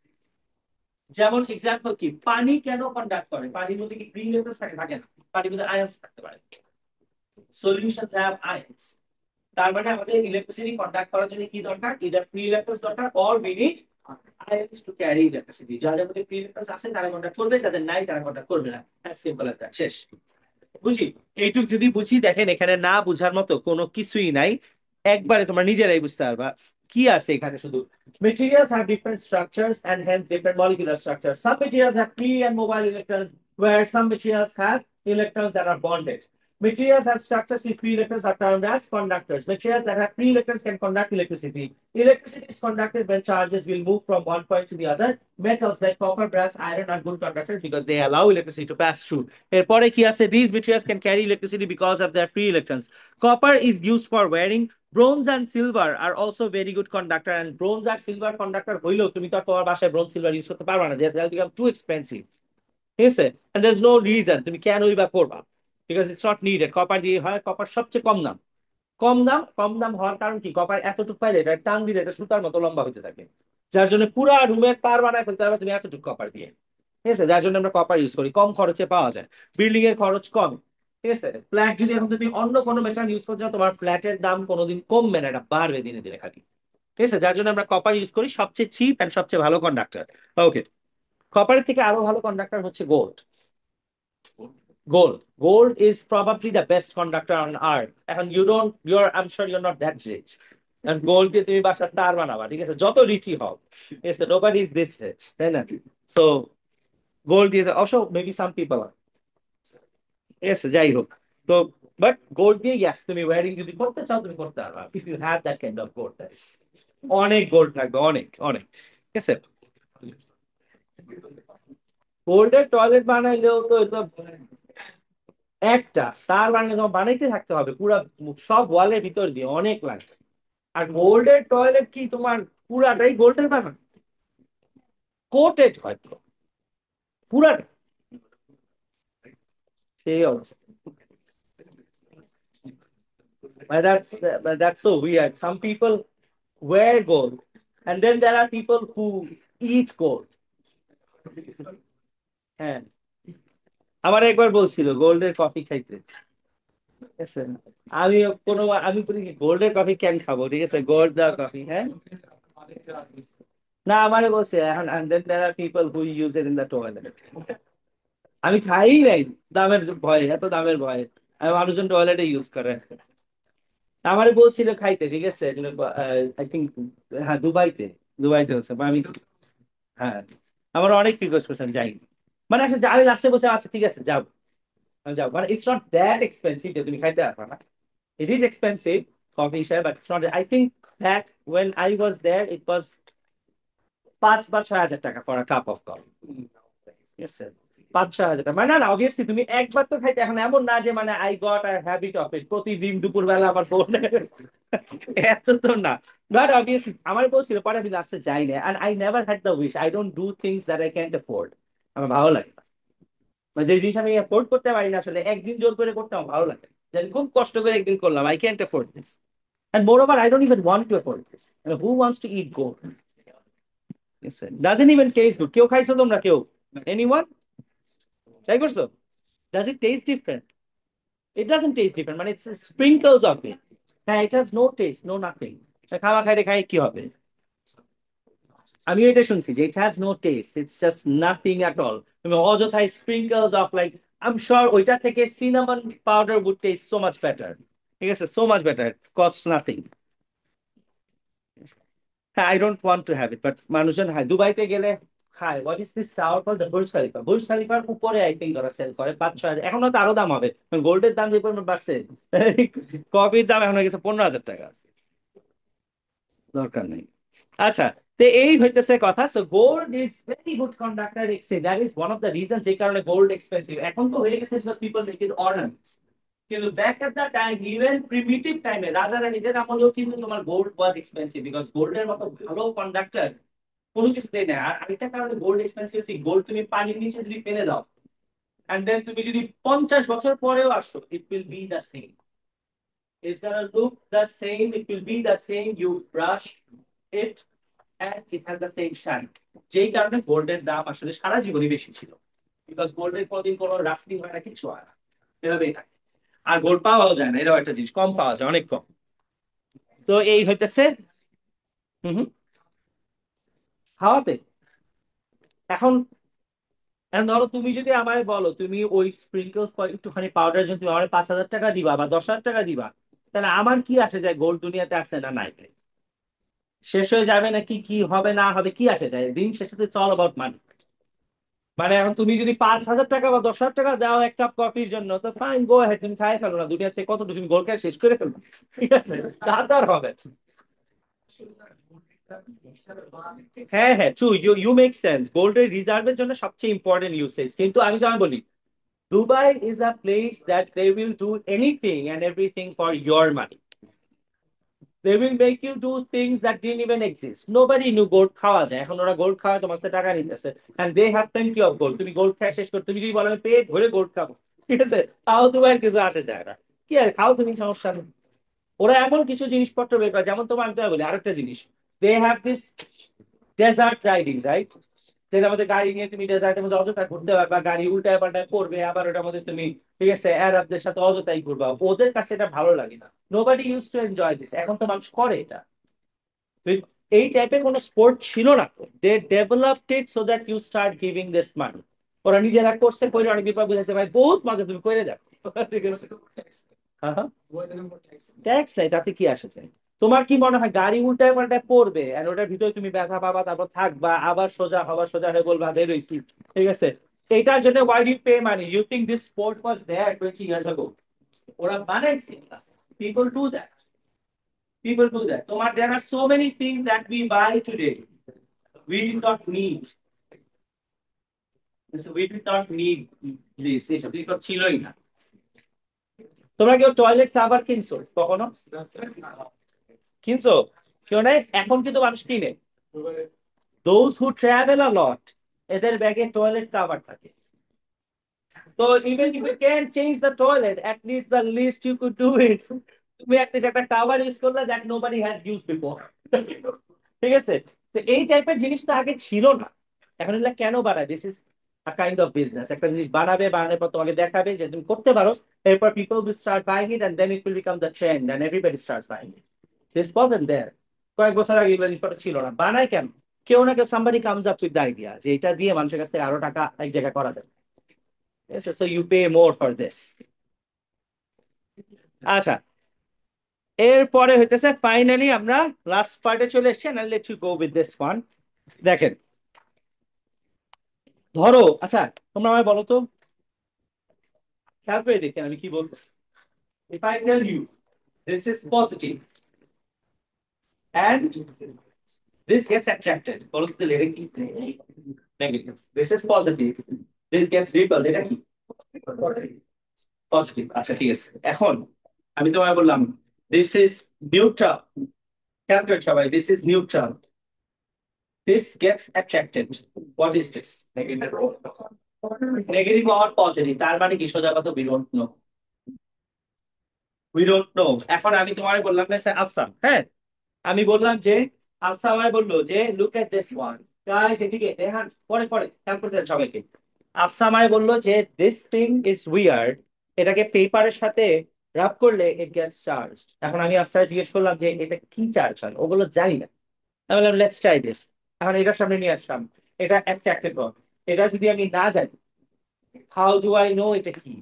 যেমন এক্সাম্পল কি, পানি কেন কন্ডাক্ট করে? পানির মধ্যে কি ফ্রি ইলেকট্রন থাকে? থাকে না, পানির মধ্যে আয়ন্স থাকতে পারে। Solutions have আয়ন্স। তার মানে আমাদের ইলেকট্রিসিটি কন্ডাক্ট করার জন্য কি দরকার? ইদার ফ্রি ইলেকট্রনস দরকার, or we need আয়ন্স to carry electricity. যাদের মধ্যে ফ্রি ইলেকট্রনস আছে তারা কন্ডাক্ট করবে, যাদের নাই তারা কন্ডাক্ট করবে না। As simple as that. শেষ। বুঝি? এইটুক যদি বুঝি, দেখেন এখানে না বুঝার মতো কোনো কিছুই নাই, একবারে তোমরা নিজেরাই বুঝতে পারবা কি আছে এখানে। শুধু materials have different structures and hence different molecular structures. Some materials have free and mobile electrons, where some materials have electrons that are bonded. Materials have structures with free electrons are termed as conductors. Materials that have free electrons can conduct electricity. Electricity is conducted when charges will move from one point to the other. Metals like copper, brass, iron are good conductors because they allow electricity to pass through. এরপরে কি আছে? These materials can carry electricity because of their free electrons. Copper is used for wearing. Bronze and silver are also very good conductor, and bronze R silver conductor হইলেও তুমি তো আর তোমার বাসায় bronze silver use করতে পারবা না, they'll become too expensive। ঠিক আছে? and there's no reason তুমি কেনই বা করবা, because it's not needed। Copper দিয়ে হয়, কপার সবচেয়ে কম দাম। কম দাম হওয়ার কারণ কি, কপার এতটুকু পাইলে এটা টান দিলে এটা সুতার মতো লম্বা হতে থাকে, যার জন্য পুরা রুমের তার বানায় ফেলতে হবে তুমি এতটুকু কপার দিয়ে। ঠিক আছে, যার জন্য আমরা কপার ইউজ করি, কম খরচে পাওয়া যায়, বিল্ডিং এর খরচ কম। ঠিক আছে, ফ্ল্যাট যদি এখন তুমি অন্য কোনো মেটাল ইউজ করছো তোমার ফ্ল্যাটের দাম কোনোদিন কমবে না, এটা বাড়বে দিনে দিনে খালি। ঠিক আছে, যার জন্য আমরা কপার ইউজ করি, সবচেয়ে চিপ এন্ড সবচেয়ে ভালো কন্ডাক্টর। ওকে, কপারের থেকে আরো ভালো কন্ডাক্টর হচ্ছে gold. Gold is probably the best conductor on earth. এখন I am sure you're not that rich, কারণ গোল্ড দিয়ে তুমি বাসার তার বানাবা, ঠিক আছে, যত রিচই হও, ঠিক আছে, নোবডি ইজ দিস রিচ, তাই না? সো গোল্ড দিয়ে অবশ্য মেবি সাম পিপল আর, ঠিক আছে, যাই হোক। তো বাট গোল্ড দিয়ে ইয়াস তুমি ওয়্যারিং যদি করতে চাও তুমি করতে পারবা, if you have that kind of gold, that is অনেক গোল্ড লাগবে, অনেক অনেক। ঠিক আছে, গোল্ডের টয়লেট বানাইলেও তো এটা একটা তার বানাইলে তোমার বানাইতে থাকতে হবে পুরা সব ওয়ালের ভিতর দিয়ে, অনেক লাগবে। আর গোল্ডের টয়লেট কি তোমার পুরাটাই গোল্ডের বানানো? কোটেড হয়তো পুরাটা, সেই অবস্থা। That's so weird. Some people wear gold, and then there are people who eat gold. হ্যাঁ, আমার একবার বলছিল গোল্ডের কফি খাইতে, ঠিক আছে, আমি কোনো আমি বলি গোল্ডের কফি কেন খাবো, ঠিক আছে, গোল্ড দেওয়া কফি, হ্যাঁ। না, আমারে বলছে এখন, and then there are people who use it in the toilet. আমি খাই নাই, দামের ভয়, এত দামের ভয় আমি মানুষজন টয়লেটে ইউজ করে। আমারে বলছিল খাইতে, ঠিক আছে, আই থিঙ্ক, হ্যাঁ দুবাইতে, দুবাইতে হচ্ছে বা আমি, হ্যাঁ, আমার অনেক রিকোয়েস্ট করছেন যাই, মানে একটা আমি লাস্টে বসে আচ্ছা ঠিক আছে যাও, আমি যাও, মানে ইটস নট দ্যাট এক্সপেন্সিভ যে তুমি খাইতে পারবে না। ইট ইজ এক্সপেন্সিভ কফি হিসাবে, but it's not, I think that when I was there it was 5 বা 6 হাজার টাকা for a cup of coffee. ঠিক আছে, 5-6 হাজার টাকা, মানে না অবভিয়াসলি তুমি একবার তো খাইতে, এখন এমন না যে মানে I got a habit of it প্রতিদিন দুপুর বেলা আমার ফোন, এত তো না। বাট অবভিয়াসলি আমার বলছিল, পরে আমি লাস্টে যাই না, and I never had the wish, I don't do things that I can't afford, আমার ভালো লাগে না। মানে যে জিনিস আমি অ্যাফোর্ড করতে পারি না আসলে একদিন জোর করে করতে আমার ভালো লাগে না। যে আমি খুব কষ্ট করে একদিন করলাম, I can't afford this, and moreover I don't even want to afford this. I mean, who wants to eat gold? Doesn't even taste good. কেউ খাইছো তোমরা কেউ? Anyone ট্রাই করছো? Does it taste different? It doesn't taste different, মানে it's sprinkles of it. হ্যাঁ, it has no taste, no nothing. খাওয়া খাইতে খাই কি হবে? আমি এটা শুনছি যে it has no taste, it's just nothing at all, তুমি অযথাই sprinkles of like, I'm sure ওইটা থেকে cinnamon powder would taste so much better, ঠিক আছে, so much better, it costs nothing. হ্যাঁ, I don't want to have it, but মানুষজন খায়, দুবাইতে গেলে খায়। What is this tower called? The Burj Khalifa, Burj খলিফার উপরে আই থিঙ্ক ওরা সেল করে 5-6 হাজার, এখন হয়তো আরো দাম হবে, গোল্ডের দাম যে পরিমাণ বাড়ছে, কফির দাম এখন হয়ে গেছে 15,000 টাকা, দরকার নেই। আচ্ছা, তো এই হইতেছে কথা, so gold is very good conductor, that is one of the reason যে কারণে গোল্ড এক্সপেন্সিভ। এখন তো হয়ে গেছে because people make it ornaments, কিন্তু back at the time, even primitive টাইমে রাজা রানীদের আমলেও কিন্তু তোমার গোল্ড ওয়াজ এক্সপেন্সিভ, বিকজ গোল্ডের মতো ভালো কন্ডাক্টর কোনো কিছু নেই না। আর আরেকটা কারণে গোল্ড এক্সপেন্সিভ, গোল্ড তুমি পানির নিচে যদি ফেলে দাও, এন্ড দেন তুমি যদি 50 বছর পরেও আসো, it will be the same, it's gonna look the same, it will be the same, you brush it and it has the same shine, যেই কারণে গোল্ডের দাম আসলে সারা জীবনই বেশি ছিল, বিকজ গোল্ডের কোনোদিন কোনো রাস্টিং হয় না, কিছু হয় না, এভাবেই থাকে। আর গোল্ড পাওয়াও যায় না, এটাও একটা জিনিস, কম পাওয়া যায়, অনেক কম। তো এই হইতেছে, হম হম, হাওয়াতে। এখন এখন ধরো তুমি যদি আমায় বলো তুমি ওই স্প্রিঙ্কলস একটুখানি পাউডার জন্য তুমি আমার 5,000 টাকা দিবা বা 10,000 টাকা দিবা, তাহলে আমার কি আসে যায় গোল্ড দুনিয়াতে আছে না নাই, শেষ হয়ে যাবে নাকি কি হবে না হবে কি আসে যায়, দিন শেষে তো অল অ্যাবাউট মানি। মানে এখন তুমি যদি 5,000 টাকা বা 10,000 টাকা দাও এক কাপ কফির জন্য, তো ফাইন, গো হ্যাঁ, তুমি খাই ফেলো না, দুনিয়া থেকে কতটুকু তুমি গোল খেয়ে শেষ করে ফেলবে, ঠিক আছে, তা তো আর হবে না। হ্যাঁ হ্যাঁ, ট্রু, ইউ মেক সেন্স, গোল্ডের রিজার্ভের জন্য সবচেয়ে ইম্পর্টেন্ট ইউসেজ, কিন্তু আমি তোমায় বলি Dubai is a place that they will do anything and everything for your money. They will make you do things that didn't even exist. Nobody knew gold খাওয়া যায়, এখন ওরা গোল্ড খাওয়া তোমার কাছে টাকা নিতেছে, and they have plenty of gold, তুমি গোল্ড খাওয়া শেষ করো, তুমি যদি বলো আমি পেট ভরে গোল্ড খাবো, ঠিক আছে, তাও তোমার কিছু আসে যায় না, কি আর খাও তুমি, সমস্যা নেই। ওরা এমন কিছু জিনিসপত্র বের করে, যেমন তোমার আমি বলি আরেকটা জিনিস, they have this desert riding, right? যেটা আমাদের গাড়ি নিয়ে তুমি ডেজার্টের মধ্যে অযথা ঘুরতে পারবা, গাড়ি উল্টায় পাল্টায় করবে, আবার ওটার মধ্যে তুমি, ঠিক আছে, আরবদের সাথে অযথাই ঘুরবা, ওদের কাছে এটা ভালো লাগে না। Nobody use to enjoy this, এখন তো মানুষ করে এটা। তো এই টাইপের কোনো স্পোর্ট ছিল না, they developed it so that you start giving this money. ওরা নিজেরা করছে, করে অনেক বিপদ বুঝেছে, ভাই বহুত মজা, তুমি করে দেখো। ঠিক আছে। হ্যাঁ হ্যাঁ, ট্যাক্স নাই, তাতে কি আসে যায়? তোমার কি মনে হয় গাড়ি উল্টায় পাল্টায় পড়বে আর ওটার ভিতরে তুমি ব্যথা পাবা, তারপর থাকবা, আবার সোজা হবা, সোজা হয়ে বলবা বেরোইছি, ঠিক আছে? এইটার জন্য why do pay money? You think this sport was there 20 years ago? ওরা বানাইছে। People do that, people do that. So there are so many things that we buy today. We did not need. So we did not need this. এসব জিনিস ছিলই না। তোমরা কেউ toilet cover কিনছো কখনো? কিনছো? কেউ নাই? এখন কিন্তু মানুষ কিনে। Those who travel a lot, এদের ব্যাগে টয়লেট কাভার থাকে। তো even if you can't change the toilet, at least the least you could do it, তুমি at least একটা কাভার ইউজ করলে that nobody has used before। ঠিক আছে? তো এই টাইপের জিনিস তো আগে ছিল না। এখন এগুলা কেন বানায়? This is a kind of business. একটা জিনিস বানাবে, বানানোর পর তোমাকে দেখাবে যে তুমি করতে পারো, এরপর people will start buying it and then it will become the trend and everybody starts buying it. This wasn't there. কয়েক বছর আগে এগুলো জিনিসপত্র ছিল না। বানায় কেন? কেউ না কেউ somebody comes up with the idea যে এটা দিয়ে মানুষের কাছ থেকে আরো টাকা এক জায়গায় করা যায়। Yes, so you pay more for this. আচ্ছা, এরপরে হইতেছে ফাইনালি আমরা লাস্ট পার্টে চলে এসেছি, and I'll let you go with this one. দেখেন, ধরো, আচ্ছা, তোমরা আমায় বলো তো, খেয়াল করে দেখেন আমি কি বলতেছি। If I tell you this is positive and this gets attracted, বলো তো এটা কি? Negative. This is positive, this gets repelled, এটা কি? পজিটিভ। আচ্ছা ঠিক আছে, এখন আমি তোমায় বললাম this is neutral, খেয়াল করে সবাই, this is neutral, this gets attracted, what is this? Negative or positive, তার মানে কি? সোজা কথা, we don't know, we don't know। এখন আমি তোমায় বললাম না আফসাম, হ্যাঁ, আমি বললাম যে, আফসাম আমায় বললো যে look at this one, guys এদিকে দেখেন, পরে পরে খেয়াল করতে দেন সবাইকে। আফসাম আমায় বললো যে দিস থিং ইজ উইয়ার্ড, এটাকে পেপারের সাথে রাব করলে ইট গেটস চার্জ। এখন আমি আফসার জিজ্ঞেস করলাম যে এটা কি চার্জ হয়, ওগুলো জানি না। আমি বললাম লেটস ট্রাই দিস। এখন এটার সামনে নিয়ে আসলাম, এটা অ্যাট্রাক্টেড রড, এটা যদি আমি না জানি, হাউ ডু আই নো এটা কি?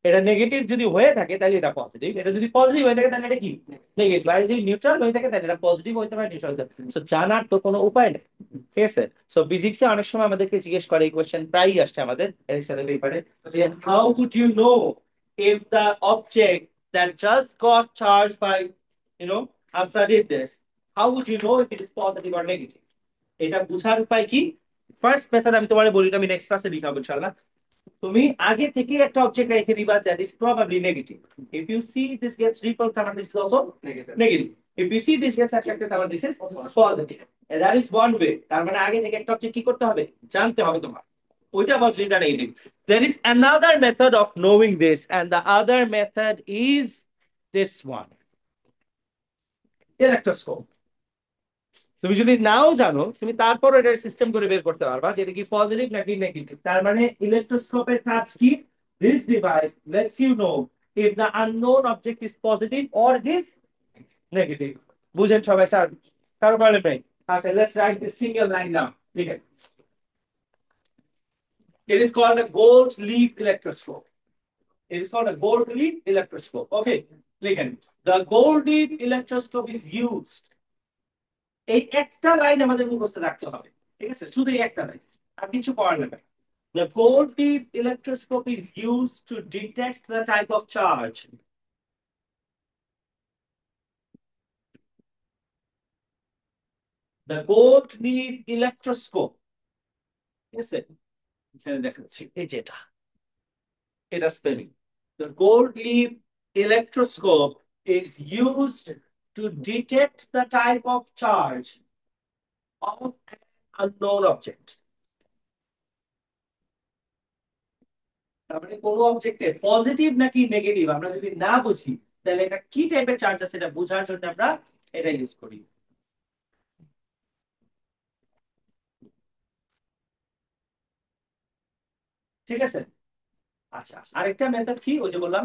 এটা নেগেটিভ যদি হয়ে থাকে তাহলে এটা পজিটিভ, এটা যদি পজিটিভ হয়ে থাকে তাহলে এটা কি? নেগেটিভ। আর যদি নিউট্রাল হয়ে থাকে তাহলে এটা পজিটিভ হতে পারে, নিউট্রাল হতে পারে। সো জানার তো কোনো উপায় নেই, ঠিক আছে? সো ফিজিক্সে অনেক সময় আমাদেরকে জিজ্ঞেস করে, এই কোশ্চেন প্রায়ই আসছে আমাদের এর সাথে ব্যাপারে, যে how would you know if the object that just got charged by, Afsar did this, how would you know if it is positive or negative? এটা বোঝার উপায় কি? ফার্স্ট মেথড আমি তোমার বলি, আমি নেক্সট ক্লাসে দেখাবো ইনশাআল্লাহ। তুমি আগে থেকে একটা অবজেক্ট রেখে দিবা that is probably negative. If you see this gets repelled, তার মানে this is also negative. If you see this gets attracted, তার মানে this is positive. And that is one way। তার মানে আগে থেকে একটা অবজেক্ট কি করতে হবে? জানতে হবে তোমার ওইটা পজিটিভ না negative. There is another method of knowing this, and the other method is this one, electroscope। তুমি যদি নাও জানো, তুমি তারপর এটা সিস্টেম করে বের করতে পারবা যে এটা কি পজিটিভ নাকি নেগেটিভ। তার মানে ইলেকট্রোস্কোপের কাজ কি? This device lets you know if the unknown object is positive or it is negative। বুঝেন সবাই? স্যার কারো প্রবলেম নেই? আচ্ছা, let's write this single line now. ঠিক আছে, it is called a gold leaf electroscope। It is called a gold leaf electroscope। Okay, লিখেন, the gold leaf electroscope is used, এই একটা লাইন আমাদের মুখস্থ রাখতে হবে, ঠিক আছে? শুধু এই একটা লাইন, আর কিছু পড়ার লাগবে না। The gold leaf electroscope is used to detect the type of charge। The gold leaf electroscope, ঠিক আছে? এখানে দেখাচ্ছি, এই যেটা, এটা spelling. The gold leaf electroscope is used to detect the type of charge of an unknown object। তার মানে কোনো অবজেক্টে পজিটিভ নাকি নেগেটিভ আমরা যদি না বুঝি, তাহলে এটা কি টাইপের চার্জ আছে এটা বোঝার জন্য আমরা এটা ইউজ করি। ঠিক আছে। আচ্ছা, আরেকটা মেথড কি, ওই যে বললাম